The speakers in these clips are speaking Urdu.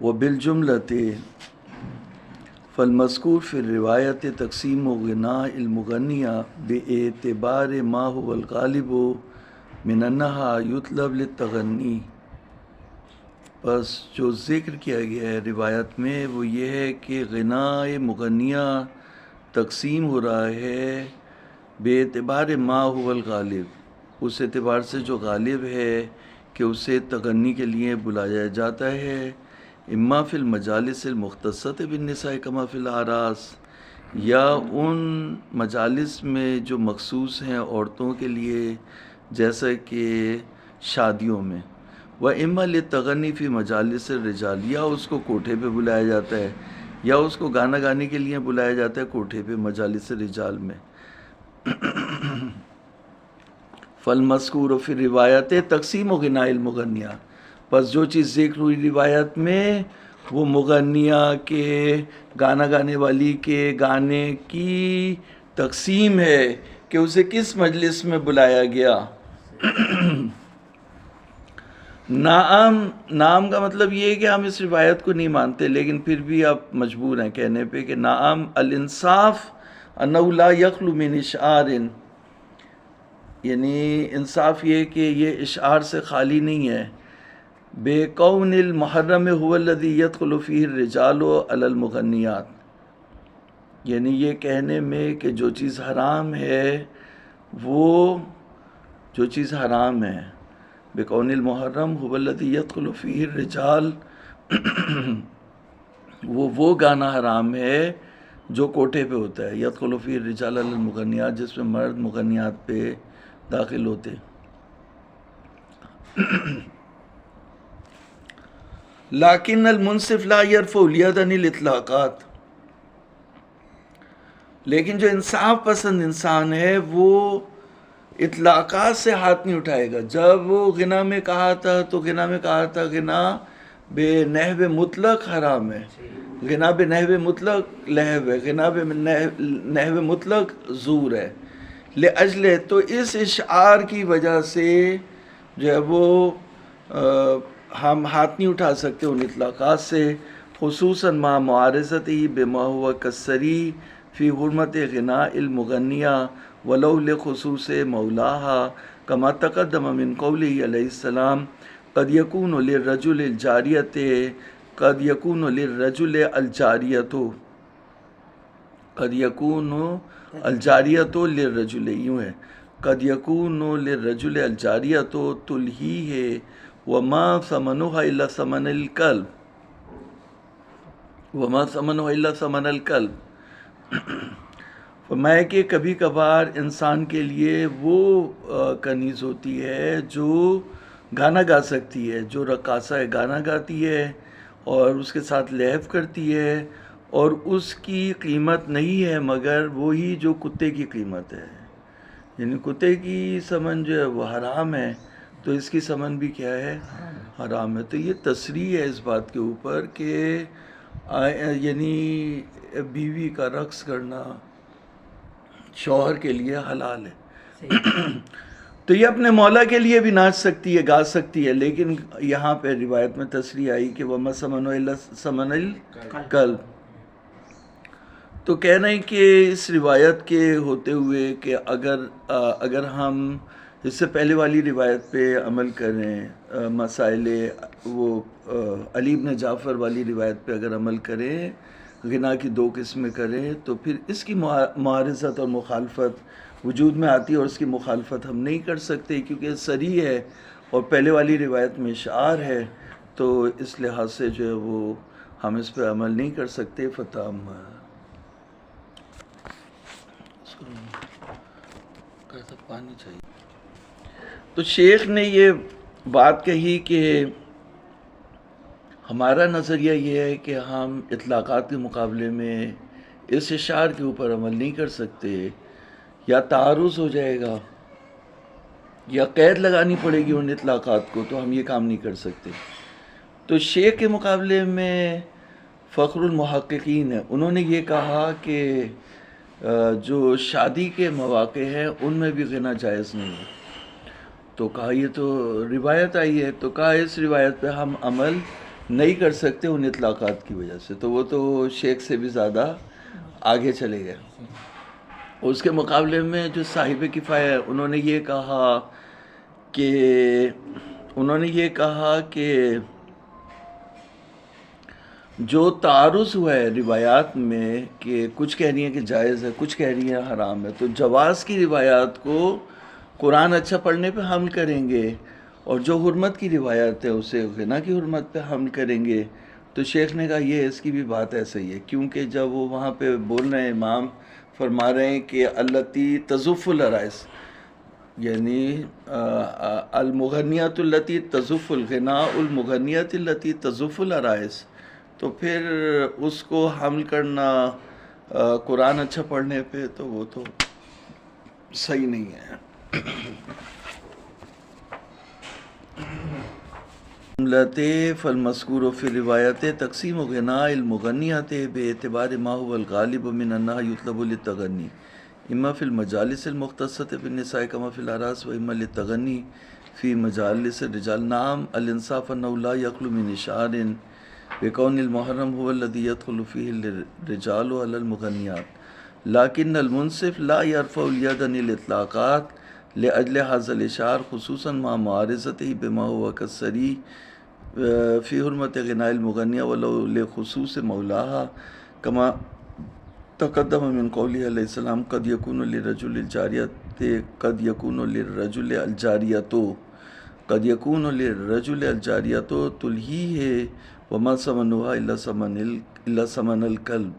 وبالجملۃ فالمذکور فی الروایت تقسیم و غناء المغنیہ باعتبار ما هو الغالب من انہا یطلب للتغنی. بس جو ذکر کیا گیا ہے روایت میں وہ یہ ہے کہ غناء مغنیہ تقسیم ہو رہا ہے بے اعتبار ما هو الغالب، اس اعتبار سے جو غالب ہے کہ اسے تغنی کے لیے بلایا جاتا ہے. اما فی المجالس المختصۃ بالنساء کما فی الاعراس، یا ان مجالس میں جو مخصوص ہیں عورتوں کے لیے جیسا کہ شادیوں میں. وَإِمَّا لِلتَّغَنِّي فِي مَجَالِسِ الرِّجَالِ، یا اس کو کوٹھے پہ بلایا جاتا ہے، یا اس کو گانا گانے کے لیے بلایا جاتا ہے کوٹھے پہ مجالس الرجال میں. فالمذکور فی روایت تقسیم و غناء المغنیہ، بس جو چیز ذکر ہوئی روایت میں وہ مغنیہ کے، گانا گانے والی کے گانے کی تقسیم ہے کہ اسے کس مجلس میں بلایا گیا. نعم کا مطلب یہ ہے کہ ہم اس روایت کو نہیں مانتے، لیکن پھر بھی آپ مجبور ہیں کہنے پہ کہ نعم الانصاف انہ لا یخلو من اشعار، یعنی انصاف یہ کہ یہ اشعار سے خالی نہیں ہے. بے کون المحرم هو الذی يدخل فیہ الرجال علی المغنیات، یعنی یہ کہنے میں کہ جو چیز حرام ہے وہ، جو چیز حرام ہے بے کون المحرم هو الذی يدخل فیہ الرجال، وہ گانا حرام ہے جو کوٹھے پہ ہوتا ہے. یدخل فیہ الرجال علی المغنیات، جس میں مرد مغنیات پہ داخل ہوتے. لیکن المنصف لا یرفع الید عن الاطلاقات، لیکن جو انصاف پسند انسان ہے وہ اطلاقات سے ہاتھ نہیں اٹھائے گا. جب وہ غنا میں کہا تھا تو غنا میں کہا تھا غنا بے نحو مطلق حرام ہے، غنا بے نحو مطلق لہو ہے، غنا بے نحو مطلق زور ہے. لأجل، تو اس اشعار کی وجہ سے جو ہے وہ ہم ہاتھ نہیں اٹھا سکتے ان اطلاقات سے، خصوصاً مع معارضتہ بما ہوا کالصریح فی حرمت غناء المغنیہ ولو لخصوص مولاہا، کما تقدم من قولہ علیہ السلام قد یکون للرجل الجاریۃ، قد یکون للرجل الجاریۃ، قد یکون الجاریۃ للرجل، یوں ہے قد یکون للرجل الجاریۃ تلہیہ وما ثمنها الا ثمن الکلب، وما ثمنها الا ثمن الکلب. فرمایا کہ کبھی کبھار انسان کے لیے وہ کنیز ہوتی ہے جو گانا گا سکتی ہے، جو رقاصہ ہے گانا گاتی ہے اور اس کے ساتھ لہو کرتی ہے، اور اس کی قیمت نہیں ہے مگر وہی جو کتے کی قیمت ہے. یعنی کتے کی ثمن جو ہے وہ حرام ہے، تو اس کی ثمن بھی کیا ہے؟ حرام ہے. تو یہ تصریح ہے اس بات کے اوپر کہ یعنی بیوی کا رقص کرنا شوہر کے لیے حلال ہے. تو یہ اپنے مولا کے لیے بھی ناچ سکتی ہے، گا سکتی ہے، لیکن یہاں پہ روایت میں تصریح آئی کہ وَمَا ثَمَنُهُ إِلَّا ثَمَنَ الْكَلْبِ. تو کہنا ہے کہ اس روایت کے ہوتے ہوئے کہ اگر ہم اس سے پہلے والی روایت پہ عمل کریں، مسائل وہ علی بن جعفر والی روایت پہ اگر عمل کریں، غنا کی دو قسمیں کریں، تو پھر اس کی معارضت اور مخالفت وجود میں آتی ہے، اور اس کی مخالفت ہم نہیں کر سکتے کیونکہ صریح ہے اور پہلے والی روایت میں اشعار ہے. تو اس لحاظ سے جو ہے وہ ہم اس پہ عمل نہیں کر سکتے. فتح پانی چاہیے. تو شیخ نے یہ بات کہی کہ ہمارا نظریہ یہ ہے کہ ہم اطلاقات کے مقابلے میں اس اشعار کے اوپر عمل نہیں کر سکتے، یا تعارض ہو جائے گا یا قید لگانی پڑے گی ان اطلاقات کو، تو ہم یہ کام نہیں کر سکتے. تو شیخ کے مقابلے میں فخر المحققین ہیں، انہوں نے یہ کہا کہ جو شادی کے مواقع ہیں ان میں بھی غنا جائز نہیں ہے. تو کہا یہ تو روایت آئی ہے، تو کہا اس روایت پہ ہم عمل نہیں کر سکتے ان اطلاقات کی وجہ سے، تو وہ تو شیخ سے بھی زیادہ آگے چلے گئے۔ اس کے مقابلے میں جو صاحب کفایہ انہوں نے یہ کہا کہ جو تعارض ہوا ہے روایات میں کہ کچھ کہہ رہی ہیں کہ جائز ہے، کچھ کہہ رہی ہیں حرام ہے، تو جواز کی روایات کو قرآن اچھا پڑھنے پہ حمل کریں گے، اور جو حرمت کی روایت ہے اسے غنا کی حرمت پہ حمل کریں گے۔ تو شیخ نے کہا یہ اس کی بھی بات ایسا ہی ہے، کیونکہ جب وہ وہاں پہ بول رہے ہیں، امام فرما رہے ہیں کہ التی تزف العرائس، یعنی المغنیات التی تزف الغنا المغنیات التی تزف العرائس، تو پھر اس کو حمل کرنا قرآن اچھا پڑھنے پہ تو وہ تو صحیح نہیں ہے۔ فالمذکور فی روایت تقسیم غناء المغنیات باعتبار ما هو الغالب من انها یطلب للتغنی اما فی المجالس المختصة بالنساء كما فی الاعراس و اما للتغنی فی مجالس الرجال۔ نعم الانصاف انه لا يخلو من اشعار بكون المحرم هو الذي يدخل فيه الرجال على المغنيات، لكن المنصف لا يرفع اليد عن الاطلاقات لأجل هذا الاشعار، خصوصا مع معارضته بما هو كالصريح في حرمة غناء المغنية ولو لخصوص مولاها، كما تقدم من قوله عليه السلام قد يكون للرجل الجاریۃ تلہیہ وما ثمنها الا ثمن الکلب۔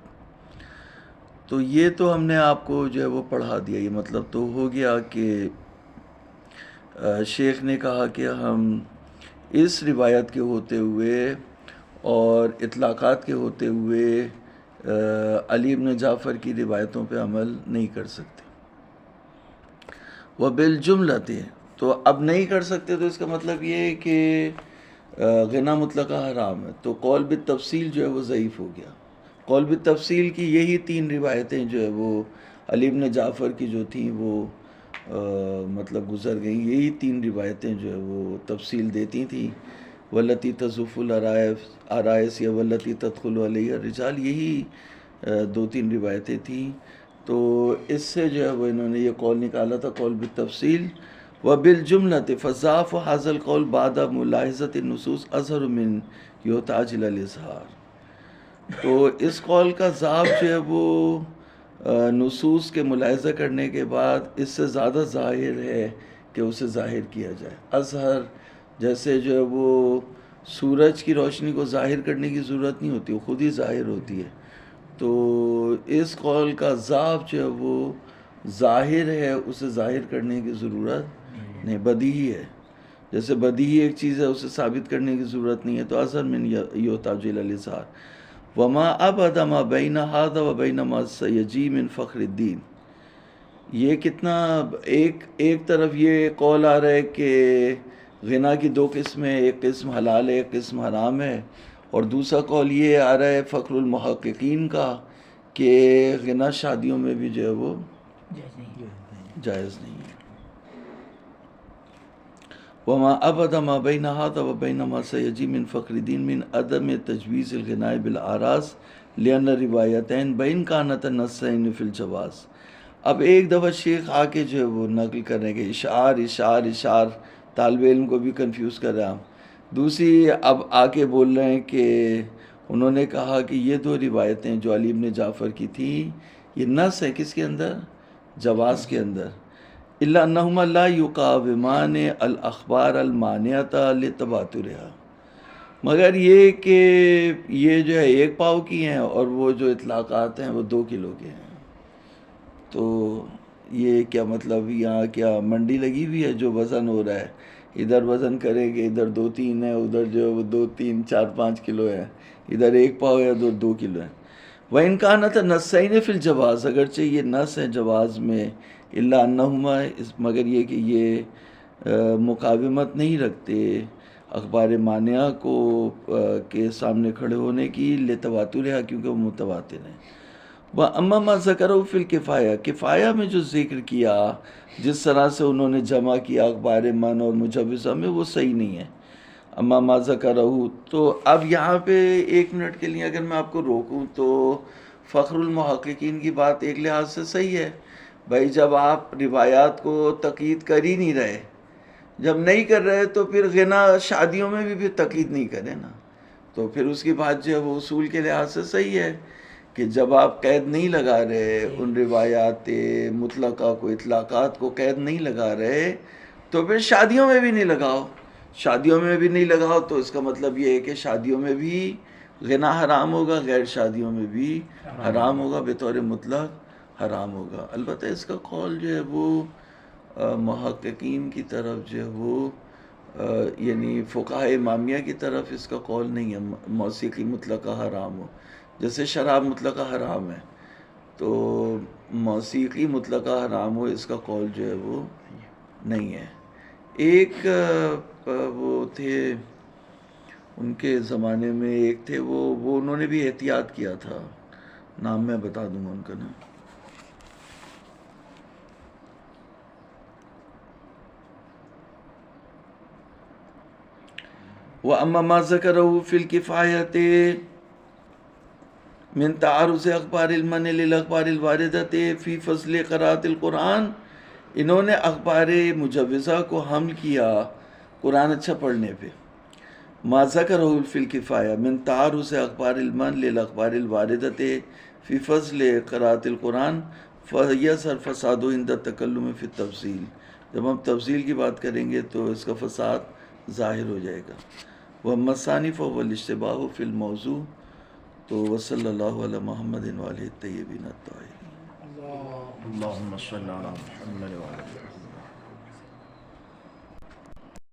تو یہ تو ہم نے آپ کو جو ہے وہ پڑھا دیا، یہ مطلب تو ہو گیا کہ شیخ نے کہا کہ ہم اس روایت کے ہوتے ہوئے اور اطلاقات کے ہوتے ہوئے علی بن جعفر کی روایتوں پہ عمل نہیں کر سکتے۔ وبالجملۃ، تو اب نہیں کر سکتے تو اس کا مطلب یہ ہے کہ غنا مطلقہ حرام ہے، تو قول بالتفصیل جو ہے وہ ضعیف ہو گیا۔ قول بالتفصیل کی یہی 3 روایتیں جو ہے وہ علی بن جعفر کی جو تھیں وہ مطلب گزر گئیں، یہی 3 روایتیں جو ہے وہ تفصیل دیتی تھیں، والتی تزف العرائس یا والتی تدخل علیہ الرجال، یہی 2-3 روایتیں تھیں۔ تو اس سے جو ہے وہ انہوں نے یہ قول نکالا تھا قول بالتفصیل۔ وبالجملۃ فضعف هذا القول بعد ملاحظۃ النصوص اظہر من یحتاج الی الاظہار، تو اس قول کا ضعف جو ہے وہ نصوص کے ملاحظہ کرنے کے بعد اس سے زیادہ ظاہر ہے کہ اسے ظاہر کیا جائے۔ اظہر جیسے جو ہے وہ سورج کی روشنی کو ظاہر کرنے کی ضرورت نہیں ہوتی، وہ خود ہی ظاہر ہوتی ہے، تو اس قول کا ضعف جو ہے وہ ظاہر ہے، اسے ظاہر کرنے کی ضرورت نہیں، بدیہی ہے، جیسے بدیہی ایک چیز ہے اسے ثابت کرنے کی ضرورت نہیں ہے، تو اظہر من یحتاج الی الاظہار۔ وما ابعد ما بین ھذا و بین ما سیجی من فخر الدین، یہ کتنا ایک طرف یہ قول آ رہا ہے کہ غنا کی 2 قسمیں، ایک قسم حلال ہے ایک قسم حرام ہے، اور دوسرا قول یہ آ رہا ہے فخر المحققین کا کہ غنا شادیوں میں بھی جو ہے وہ جائز نہیں ہے۔ وما ابعد ما بین ھذا و بین ما سیجی من فخر الدین من عدم تجویز الغناء بالاعراس لان روایتین بین کانتا نصین فی الجواز۔ اب ایک دفعہ شیخ آ کے جو ہے وہ نقل کرنے کے اشعار طالب علم کو بھی کنفیوز کر رہا، دوسری اب آ کے بول رہے ہیں کہ انہوں نے کہا کہ یہ 2 روایتیں جو علی بن جعفر کی تھی یہ نص ہے کس کے اندر؟ جواز کے اندر، الا انہما لا یقاومان الاخبار المانعۃ لتواترها، مگر یہ کہ یہ جو ہے 1 پاؤ کی ہیں اور وہ جو اطلاقات ہیں وہ 2 کلو کے ہیں، تو یہ کیا مطلب یہاں کیا منڈی لگی ہوئی ہے جو وزن ہو رہا ہے، ادھر وزن کریں گے ادھر 2-3 ہے، ادھر جو وہ 2-3-4-5 کلو ہے، ادھر 1 پاؤ ہے ادھر 2 کلو ہے۔ وَإِنْ كَانَتْ نَصَّيْنِ فِي الْجَوَازِ، اگرچہ یہ نص ہے جواز میں، إِلَّا أَنَّهُمَا، مگر یہ کہ یہ مقاومت نہیں رکھتے اخبار مانعہ کو کے سامنے کھڑے ہونے کی، لتواترها، کیونکہ وہ متواتر ہیں۔ وَأَمَّا مَا ذَكَرَهُ فِي الْكِفَایَہ، کفایہ میں جو ذکر کیا جس طرح سے انہوں نے جمع کیا اخبار من اور مجوزہ میں، وہ صحیح نہیں ہے. اما ما ذکرہو، تو اب یہاں پہ ایک منٹ کے لیے اگر میں آپ کو روکوں تو فخر المحققین کی بات ایک لحاظ سے صحیح ہے. بھائی جب آپ روایات کو تقید کر ہی نہیں رہے، جب نہیں کر رہے تو پھر غنا شادیوں میں بھی پھر تقید نہیں کرے نا، تو پھر اس کی بات جو ہے وہ اصول کے لحاظ سے صحیح ہے کہ جب آپ قید نہیں لگا رہے ان روایات مطلقہ کو، اطلاقات کو قید نہیں لگا رہے، تو پھر شادیوں میں بھی نہیں لگاؤ. شادیوں میں بھی نہیں لگاؤ تو اس کا مطلب یہ ہے کہ شادیوں میں بھی غنا حرام ہوگا، غیر شادیوں میں بھی حرام ہوگا، بطور مطلق حرام ہوگا. البتہ اس کا قول جو ہے وہ محققین کی طرف جو ہے وہ یعنی فقہاء امامیہ کی طرف اس کا قول نہیں ہے موسیقی مطلقہ حرام ہو. جیسے شراب مطلقہ حرام ہے تو موسیقی مطلقہ حرام ہو، اس کا قول جو ہے وہ نہیں ہے. ایک وہ تھے ان کے زمانے میں، ایک تھے وہ انہوں نے بھی احتیاط کیا تھا، نام میں بتا دوں گا ان کا نام. وَأَمَّا مَا ذَكَرَهُ فِي الْكِفَایَةِ من تعارض اخبار المن للاخبار الواردۃ فی فضل قراءۃ القرآن، انہوں نے اخبار مجوزہ کو حمل کیا قرآن اچھا پڑھنے پہ. ما ذکرہ فی الکفایہ من تعارض اخبار المن للاخبار الواردۃ فی فضل قراءۃ القرآن فیظہر فساد عند التکلم فی التفصیل. جب ہم تفصیل کی بات کریں گے تو اس کا فساد ظاہر ہو جائے گا. وَأَمَّا الثَّانِي فَهُوَ الاشتباہ فی الموضوع. تو وصلی اللہ علی محمد وآلہ الطیبین الطاہرین. اللهم صل على محمد وعلى